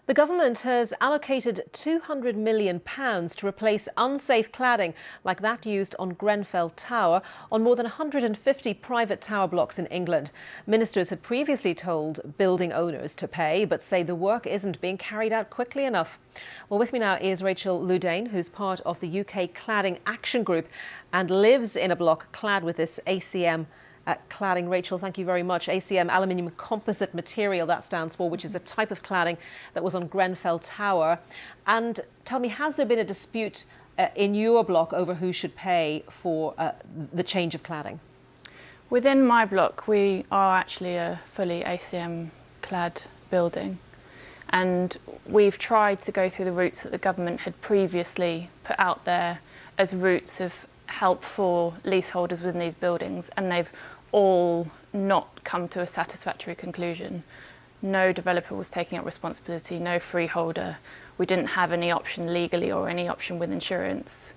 The government has allocated £200 million to replace unsafe cladding like that used on Grenfell Tower on more than 150 private tower blocks in England. Ministers had previously told building owners to pay, but say the work isn't being carried out quickly enough. Well, with me now is Rachel Ludane, who's part of the UK Cladding Action Group and lives in a block clad with this ACM cladding. Rachel, thank you very much. ACM, aluminium composite material, that stands for, which is a type of cladding that was on Grenfell Tower. And tell me, has there been a dispute in your block over who should pay for the change of cladding? Within my block, we are actually a fully ACM clad building. And we've tried to go through the routes that the government had previously put out there as routes of help for leaseholders within these buildings, and they've all not come to a satisfactory conclusion. No developer was taking up responsibility, no freeholder. We didn't have any option legally or any option with insurance.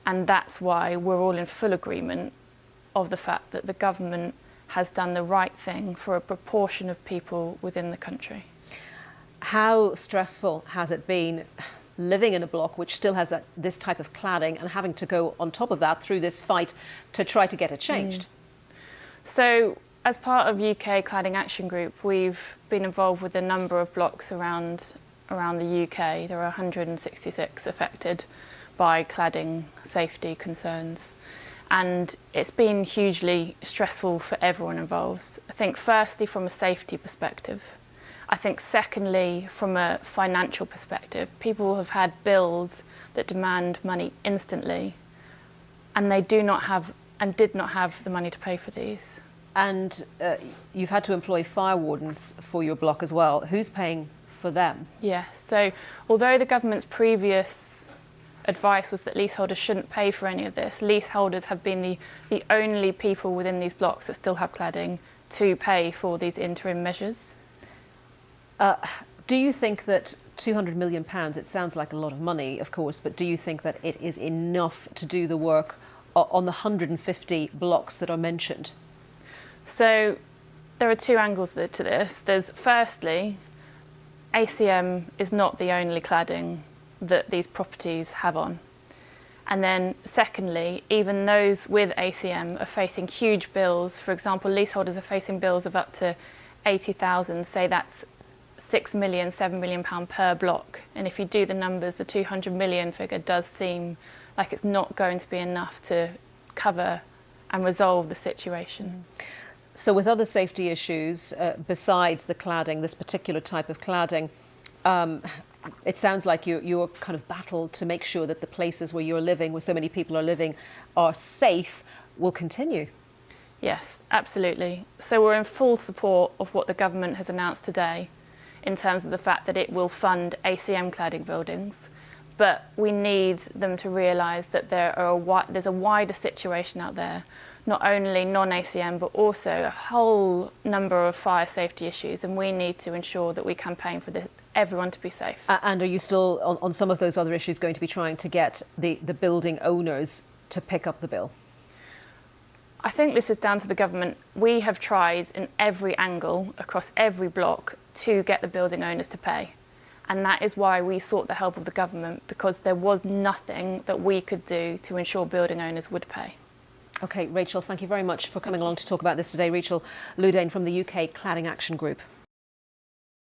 And that's why we're all in full agreement of the fact that the government has done the right thing for a proportion of people within the country. How stressful has it been living in a block which still has this type of cladding and having to go on top of that through this fight to try to get it changed? So as part of UK Cladding Action Group, we've been involved with a number of blocks around the UK. There are 166 affected by cladding safety concerns. And it's been hugely stressful for everyone involved. I think firstly from a safety perspective. I think secondly, from a financial perspective, people have had bills that demand money instantly, and they do not have and did not have the money to pay for these. And you've had to employ fire wardens for your block as well. Who's paying for them? Yes, so although the government's previous advice was that leaseholders shouldn't pay for any of this, leaseholders have been the only people within these blocks that still have cladding to pay for these interim measures. Do you think that £200 million, it sounds like a lot of money, of course, but do you think that it is enough to do the work on the 150 blocks that are mentioned? So there are two angles to this. There's firstly, ACM is not the only cladding that these properties have on. And then secondly, even those with ACM are facing huge bills. For example, leaseholders are facing bills of up to 80,000, say that's £6 million, £7 million per block. And if you do the numbers, the 200 million figure does seem like it's not going to be enough to cover and resolve the situation. So with other safety issues, besides the cladding, this particular type of cladding, it sounds like your kind of battle to make sure that the places where you're living, where so many people are living, are safe, will continue. Yes, absolutely. So we're in full support of what the government has announced today in terms of the fact that it will fund ACM cladding buildings. But we need them to realise that there's a wider situation out there, not only non-ACM, but also a whole number of fire safety issues, and we need to ensure that we campaign for everyone to be safe. And are you still, on some of those other issues, going to be trying to get the building owners to pick up the bill? I think this is down to the government. We have tried in every angle, across every block, to get the building owners to pay. And that is why we sought the help of the government, because there was nothing that we could do to ensure building owners would pay. OK, Rachel, thank you very much for coming along to talk about this today. Rachel Ludane from the UK Cladding Action Group.